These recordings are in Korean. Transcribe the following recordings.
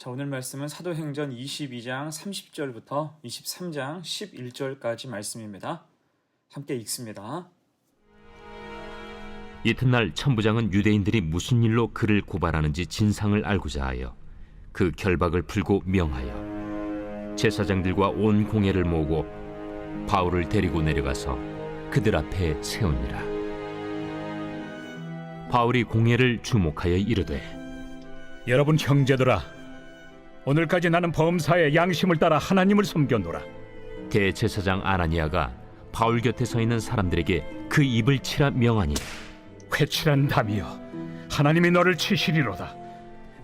자, 오늘 말씀은 사도행전 22장 30절부터 23장 11절까지 말씀입니다. 함께 읽습니다. 이튿날 천부장은 유대인들이 무슨 일로 그를 고발하는지 진상을 알고자 하여 그 결박을 풀고 명하여 제사장들과 온 공회를 모으고 바울을 데리고 내려가서 그들 앞에 세우니라. 바울이 공회를 주목하여 이르되, 여러분 형제들아, 오늘까지 나는 범사에 양심을 따라 하나님을 섬겼노라. 대제사장 아나니아가 바울 곁에 서 있는 사람들에게 그 입을 치라 명하니, 회칠한 담이여, 하나님이 너를 치시리로다.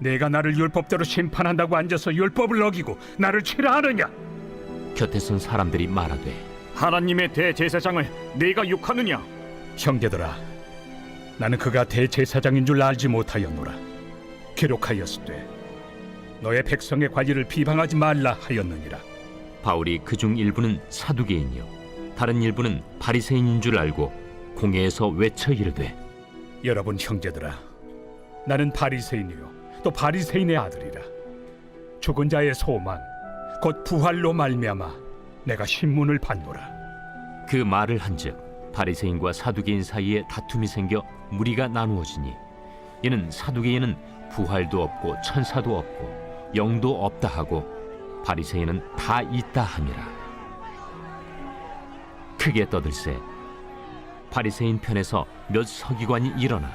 내가 나를 율법대로 심판한다고 앉아서 율법을 어기고 나를 치라 하느냐? 곁에 선 사람들이 말하되, 하나님의 대제사장을 네가 욕하느냐? 형제들아, 나는 그가 대제사장인 줄 알지 못하였노라. 기록하였으되 너의 백성의 관리를 비방하지 말라 하였느니라. 바울이 그중 일부는 사두개인이요 다른 일부는 바리새인인 줄 알고 공회에서 외쳐 이르되, 여러분 형제들아, 나는 바리새인이요 또 바리새인의 아들이라. 죽은 자의 소망 곧 부활로 말미암아 내가 신문을 받노라. 그 말을 한즉 바리새인과 사두개인 사이에 다툼이 생겨 무리가 나누어지니, 이는 사두개인은 부활도 없고 천사도 없고 영도 없다 하고 바리새인은 다 있다 함이라. 크게 떠들세 바리새인 편에서 몇 서기관이 일어나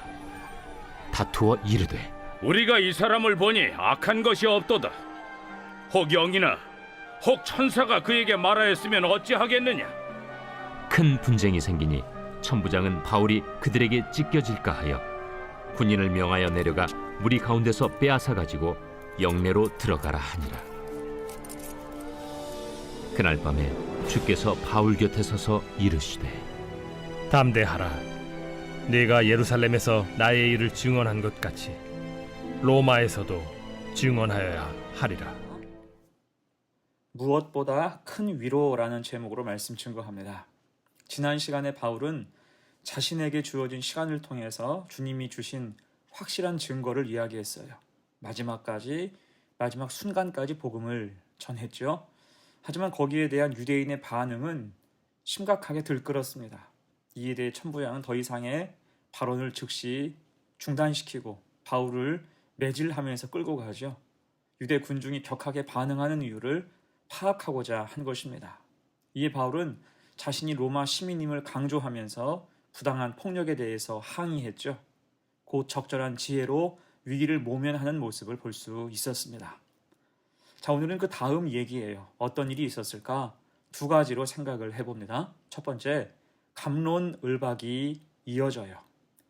다투어 이르되, 우리가 이 사람을 보니 악한 것이 없도다. 혹 영이나 혹 천사가 그에게 말하였으면 어찌하겠느냐? 큰 분쟁이 생기니 천부장은 바울이 그들에게 찢겨질까 하여 군인을 명하여 내려가 무리 가운데서 빼앗아 가지고 영내로 들어가라 하니라. 그날 밤에 주께서 바울 곁에 서서 이르시되, 담대하라. 네가 예루살렘에서 나의 일을 증언한 것 같이 로마에서도 증언하여야 하리라. 무엇보다 큰 위로라는 제목으로 말씀 증거합니다. 지난 시간에 바울은 자신에게 주어진 시간을 통해서 주님이 주신 확실한 증거를 이야기했어요. 마지막 순간까지 복음을 전했죠. 하지만 거기에 대한 유대인의 반응은 심각하게 들끓었습니다. 이에 대해 천부장은 더 이상의 발언을 즉시 중단시키고 바울을 매질하면서 끌고 가죠. 유대 군중이 격하게 반응하는 이유를 파악하고자 한 것입니다. 이에 바울은 자신이 로마 시민임을 강조하면서 부당한 폭력에 대해서 항의했죠. 곧 적절한 지혜로 위기를 모면하는 모습을 볼 수 있었습니다. 자, 오늘은 그 다음 얘기예요. 어떤 일이 있었을까? 두 가지로 생각을 해봅니다. 첫 번째, 갑론을박이 이어져요.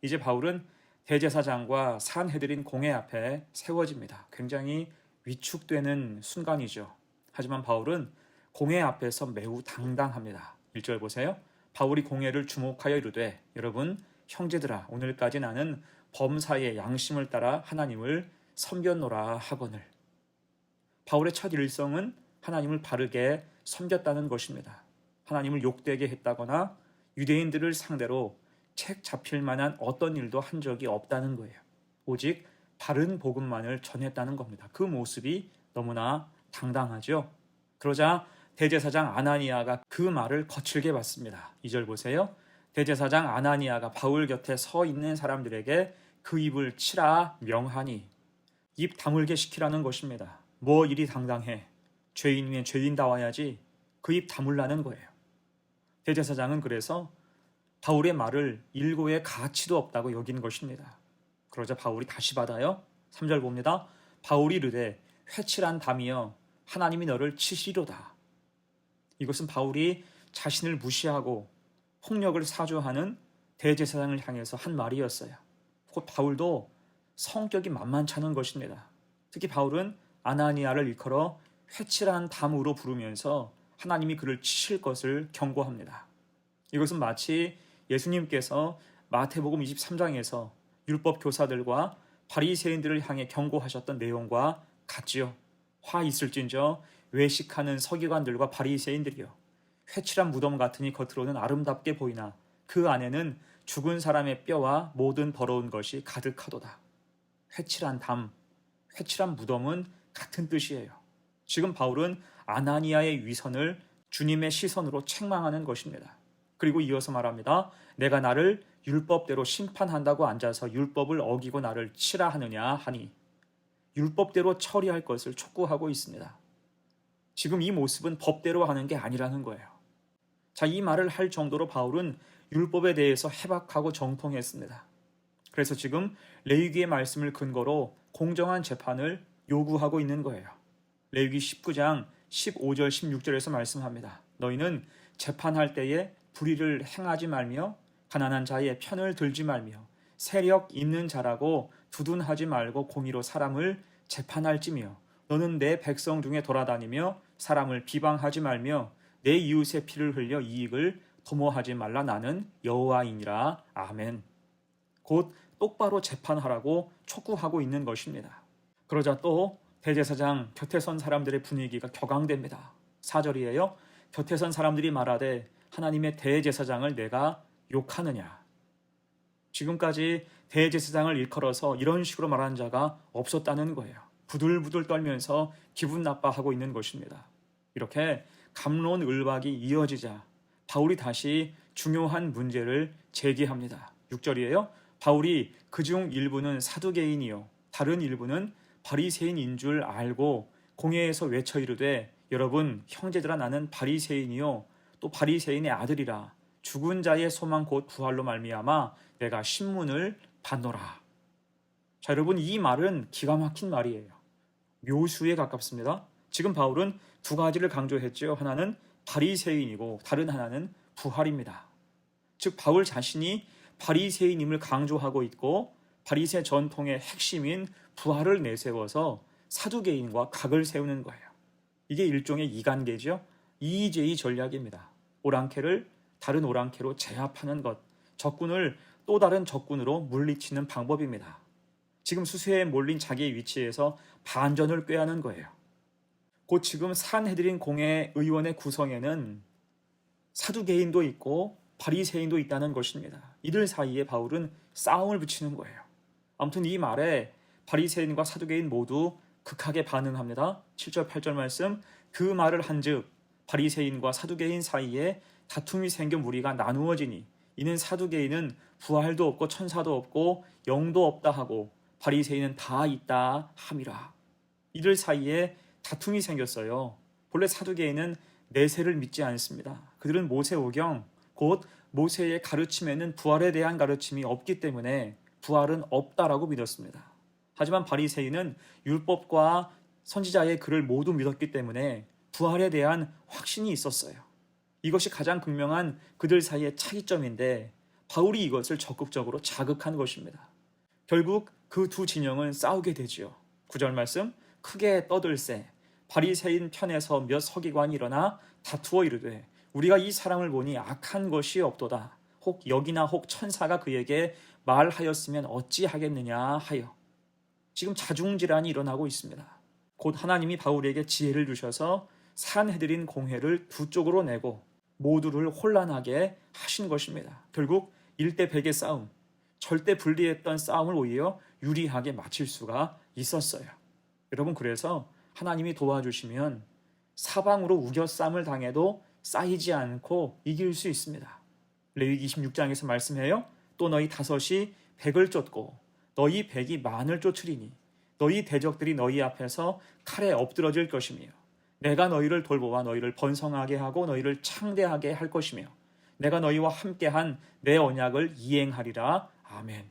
이제 바울은 대제사장과 산헤드린 공회 앞에 세워집니다. 굉장히 위축되는 순간이죠. 하지만 바울은 공회 앞에서 매우 당당합니다. 1절 보세요. 바울이 공회를 주목하여 이르되, 여러분 형제들아, 오늘까지 나는 범사의 양심을 따라 하나님을 섬겼노라 하거늘. 바울의 첫 일성은 하나님을 바르게 섬겼다는 것입니다. 하나님을 욕되게 했다거나 유대인들을 상대로 책 잡힐 만한 어떤 일도 한 적이 없다는 거예요. 오직 바른 복음만을 전했다는 겁니다. 그 모습이 너무나 당당하죠. 그러자 대제사장 아나니아가 그 말을 거칠게 받습니다. 2절 보세요. 대제사장 아나니아가 바울 곁에 서 있는 사람들에게 그 입을 치라 명하니, 입 다물게 시키라는 것입니다. 뭐 일이 당당해. 죄인이면 죄인다워야지. 그 입 다물라는 거예요. 대제사장은 그래서 바울의 말을 일고의 가치도 없다고 여긴 것입니다. 그러자 바울이 다시 받아요. 3절 봅니다. 바울이 이르되, 회칠한 담이여, 하나님이 너를 치시리로다. 이것은 바울이 자신을 무시하고 폭력을 사주하는 대제사장을 향해서 한 말이었어요. 곧 바울도 성격이 만만찮은 것입니다. 특히 바울은 아나니아를 일컬어 회칠한 담으로 부르면서 하나님이 그를 치실 것을 경고합니다. 이것은 마치 예수님께서 마태복음 23장에서 율법 교사들과 바리새인들을 향해 경고하셨던 내용과 같지요. 화 있을진저 외식하는 서기관들과 바리새인들이요, 회칠한 무덤 같으니 겉으로는 아름답게 보이나 그 안에는 죽은 사람의 뼈와 모든 더러운 것이 가득하도다. 회칠한 담, 회칠한 무덤은 같은 뜻이에요. 지금 바울은 아나니아의 위선을 주님의 시선으로 책망하는 것입니다. 그리고 이어서 말합니다. 내가 나를 율법대로 심판한다고 앉아서 율법을 어기고 나를 치라 하느냐 하니, 율법대로 처리할 것을 촉구하고 있습니다. 지금 이 모습은 법대로 하는 게 아니라는 거예요. 자, 이 말을 할 정도로 바울은 율법에 대해서 해박하고 정통했습니다. 그래서 지금 레위기의 말씀을 근거로 공정한 재판을 요구하고 있는 거예요. 레위기 19장 15절 16절에서 말씀합니다. 너희는 재판할 때에 불의를 행하지 말며 가난한 자의 편을 들지 말며 세력 있는 자라고 두둔하지 말고 공의로 사람을 재판할지며 너는 내 백성 중에 돌아다니며 사람을 비방하지 말며 내 이웃의 피를 흘려 이익을 도모하지 말라. 나는 여호와이니라. 아멘. 곧 똑바로 재판하라고 촉구하고 있는 것입니다. 그러자 또 대제사장 곁에 선 사람들의 분위기가 격앙됩니다. 4절이에요. 곁에 선 사람들이 말하되 하나님의 대제사장을 내가 욕하느냐. 지금까지 대제사장을 일컬어서 이런 식으로 말하는 자가 없었다는 거예요. 부들부들 떨면서 기분 나빠하고 있는 것입니다. 이렇게 갑론을박이 이어지자 바울이 다시 중요한 문제를 제기합니다. 6절이에요. 바울이 그중 일부는 사두개인이요 다른 일부는 바리새인인 줄 알고 공회에서 외쳐 이르되 여러분 형제들아 나는 바리새인이요 또 바리새인의 아들이라 죽은 자의 소망 곧 부활로 말미암아 내가 신문을 받노라. 자, 여러분 이 말은 기가 막힌 말이에요. 묘수에 가깝습니다. 지금 바울은 두 가지를 강조했죠. 하나는 바리새인이고 다른 하나는 부활입니다. 즉 바울 자신이 바리새인임을 강조하고 있고 바리새 전통의 핵심인 부활을 내세워서 사두개인과 각을 세우는 거예요. 이게 일종의 이간계죠. EJ 전략입니다. 오랑캐를 다른 오랑캐로 제압하는 것, 적군을 또 다른 적군으로 물리치는 방법입니다. 지금 수세에 몰린 자기의 위치에서 반전을 꾀하는 거예요. 곧 지금 산헤드린 공회 의원의 구성에는 사두개인도 있고 바리새인도 있다는 것입니다. 이들 사이에 바울은 싸움을 붙이는 거예요. 아무튼 이 말에 바리새인과 사두개인 모두 극하게 반응합니다. 7절 8절 말씀 그 말을 한즉 바리새인과 사두개인 사이에 다툼이 생겨 무리가 나누어지니 이는 사두개인은 부활도 없고 천사도 없고 영도 없다 하고 바리새인은 다 있다 함이라. 이들 사이에 다툼이 생겼어요. 본래 사두개인은 내세를 믿지 않습니다. 그들은 모세오경 곧 모세의 가르침에는 부활에 대한 가르침이 없기 때문에 부활은 없다라고 믿었습니다. 하지만 바리새인은 율법과 선지자의 글을 모두 믿었기 때문에 부활에 대한 확신이 있었어요. 이것이 가장 극명한 그들 사이의 차이점인데 바울이 이것을 적극적으로 자극한 것입니다. 결국 그 두 진영은 싸우게 되지요. 9절 말씀 크게 떠들세 바리새인 편에서 몇 서기관이 일어나 다투어 이르되 우리가 이 사람을 보니 악한 것이 없도다. 혹 여기나 혹 천사가 그에게 말하였으면 어찌하겠느냐 하여. 지금 자중질환이 일어나고 있습니다. 곧 하나님이 바울에게 지혜를 주셔서 산헤드린 공회를 두 쪽으로 내고 모두를 혼란하게 하신 것입니다. 결국 1대 100의 싸움, 절대 불리했던 싸움을 오히려 유리하게 마칠 수가 있었어요. 여러분 그래서 하나님이 도와주시면 사방으로 우겨싸움을 당해도 쌓이지 않고 이길 수 있습니다. 레위기 26장에서 말씀해요. 또 너희 다섯이 100을 쫓고 너희 100이 만을 쫓으리니 너희 대적들이 너희 앞에서 칼에 엎드러질 것이며 내가 너희를 돌보아 너희를 번성하게 하고 너희를 창대하게 할 것이며 내가 너희와 함께한 내 언약을 이행하리라. 아멘.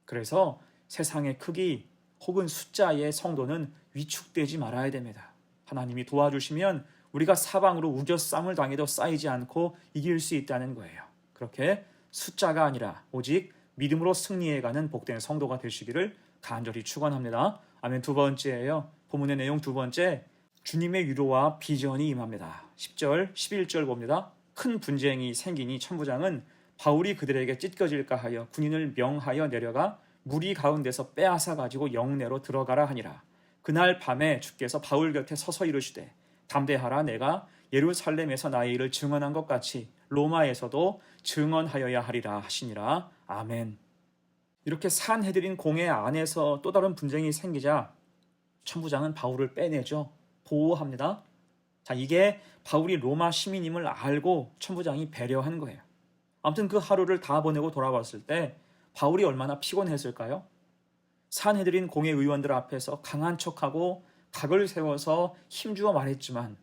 그래서 세상의 크기 혹은 숫자의 성도는 위축되지 말아야 됩니다. 하나님이 도와주시면 우리가 사방으로 우겨싸움을 당해도 쌓이지 않고 이길 수 있다는 거예요. 그렇게 숫자가 아니라 오직 믿음으로 승리해가는 복된 성도가 되시기를 간절히 축원합니다. 아멘. 두 번째예요. 본문의 내용 두 번째, 주님의 위로와 비전이 임합니다. 10절, 11절 봅니다. 큰 분쟁이 생기니 천부장은 바울이 그들에게 찢겨질까 하여 군인을 명하여 내려가 무리 가운데서 빼앗아 가지고 영내로 들어가라 하니라. 그날 밤에 주께서 바울 곁에 서서 이르시되 담대하라. 내가 예루살렘에서 나의 일을 증언한 것 같이 로마에서도 증언하여야 하리라 하시니라. 아멘. 이렇게 산헤드린 공회 안에서 또 다른 분쟁이 생기자 천부장은 바울을 빼내죠. 보호합니다. 자, 이게 바울이 로마 시민임을 알고 천부장이 배려한 거예요. 아무튼 그 하루를 다 보내고 돌아왔을 때 바울이 얼마나 피곤했을까요? 산헤드린 공회 의원들 앞에서 강한 척하고 각을 세워서 힘주어 말했지만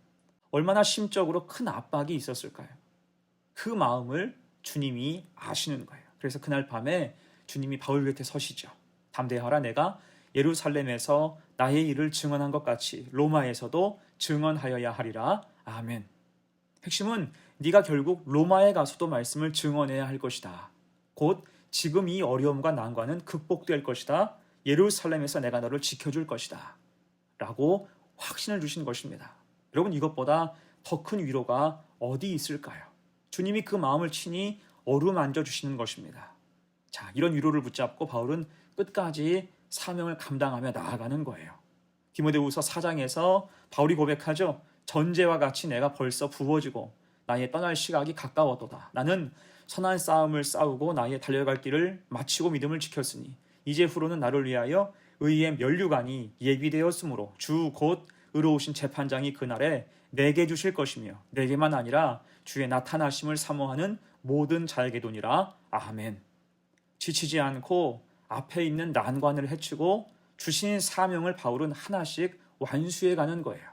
얼마나 심적으로 큰 압박이 있었을까요? 그 마음을 주님이 아시는 거예요. 그래서 그날 밤에 주님이 바울 곁에 서시죠. 담대하라, 내가 예루살렘에서 나의 일을 증언한 것 같이 로마에서도 증언하여야 하리라. 아멘. 핵심은 네가 결국 로마에 가서도 말씀을 증언해야 할 것이다. 곧 지금 이 어려움과 난관은 극복될 것이다. 예루살렘에서 내가 너를 지켜줄 것이다. 라고 확신을 주신 것입니다. 여러분, 이것보다 더 큰 위로가 어디 있을까요? 주님이 그 마음을 친히 어루만져 주시는 것입니다. 자, 이런 위로를 붙잡고 바울은 끝까지 사명을 감당하며 나아가는 거예요. 디모데후서 4장에서 바울이 고백하죠. 전제와 같이 내가 벌써 부어지고 나의 떠날 시각이 가까웠도다. 나는 선한 싸움을 싸우고 나의 달려갈 길을 마치고 믿음을 지켰으니 이제후로는 나를 위하여 의의 면류관이 예비되었으므로 주 곧 의로우신 재판장이 그날에 내게 주실 것이며 내게만 아니라 주의 나타나심을 사모하는 모든 자에게도니라. 아멘. 지치지 않고 앞에 있는 난관을 헤치고 주신 사명을 바울은 하나씩 완수해가는 거예요.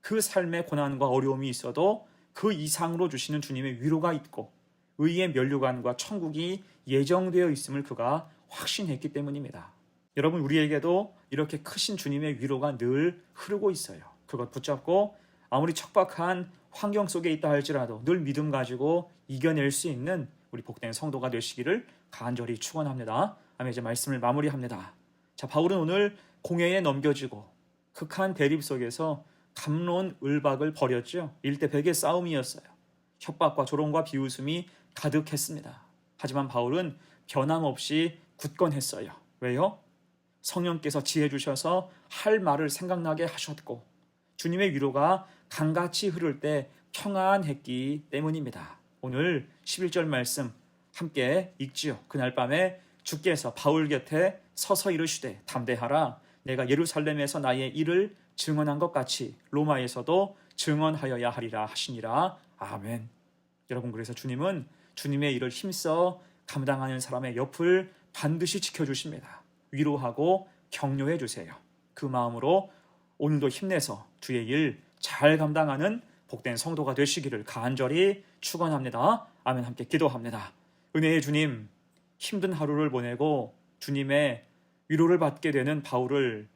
그 삶의 고난과 어려움이 있어도 그 이상으로 주시는 주님의 위로가 있고 의의 면류관과 천국이 예정되어 있음을 그가 확신했기 때문입니다. 여러분, 우리에게도 이렇게 크신 주님의 위로가 늘 흐르고 있어요. 그것 붙잡고 아무리 척박한 환경 속에 있다 할지라도 늘 믿음 가지고 이겨낼 수 있는 우리 복된 성도가 되시기를 간절히 축원합니다. 아멘. 이제 말씀을 마무리합니다. 자, 바울은 오늘 공회에 넘겨지고 극한 대립 속에서 감론 을박을 벌였죠. 일대백의 싸움이었어요. 협박과 조롱과 비웃음이 가득했습니다. 하지만 바울은 변함없이 굳건했어요. 왜요? 성령께서 지혜 주셔서 할 말을 생각나게 하셨고 주님의 위로가 강같이 흐를 때 평안했기 때문입니다. 오늘 11절 말씀 함께 읽지요. 그날 밤에 주께서 바울 곁에 서서 이르시되 담대하라, 내가 예루살렘에서 나의 일을 증언한 것 같이 로마에서도 증언하여야 하리라 하시니라. 아멘. 여러분, 그래서 주님은 주님의 일을 힘써 감당하는 사람의 옆을 반드시 지켜주십니다. 위로하고 격려해 주세요. 그 마음으로 오늘도 힘내서 주의 일 잘 감당하는 복된 성도가 되시기를 간절히 축원합니다. 아멘. 함께 기도합니다. 은혜의 주님, 힘든 하루를 보내고 주님의 위로를 받게 되는 바울을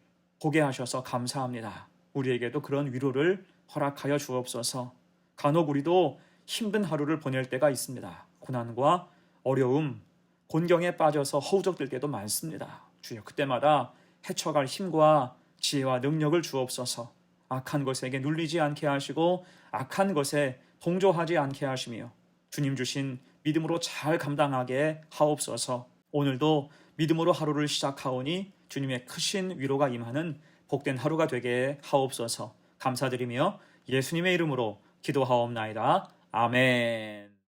보게 하셔서 감사합니다. 우리에게도 그런 위로를 허락하여 주옵소서. 간혹 우리도 힘든 하루를 보낼 때가 있습니다. 고난과 어려움, 곤경에 빠져서 허우적될 때도 많습니다. 주여, 그때마다 헤쳐갈 힘과 지혜와 능력을 주옵소서. 악한 것에게 눌리지 않게 하시고 악한 것에 동조하지 않게 하시며 주님 주신 믿음으로 잘 감당하게 하옵소서. 오늘도 믿음으로 하루를 시작하오니 주님의 크신 위로가 임하는 복된 하루가 되게 하옵소서. 감사드리며 예수님의 이름으로 기도하옵나이다. 아멘.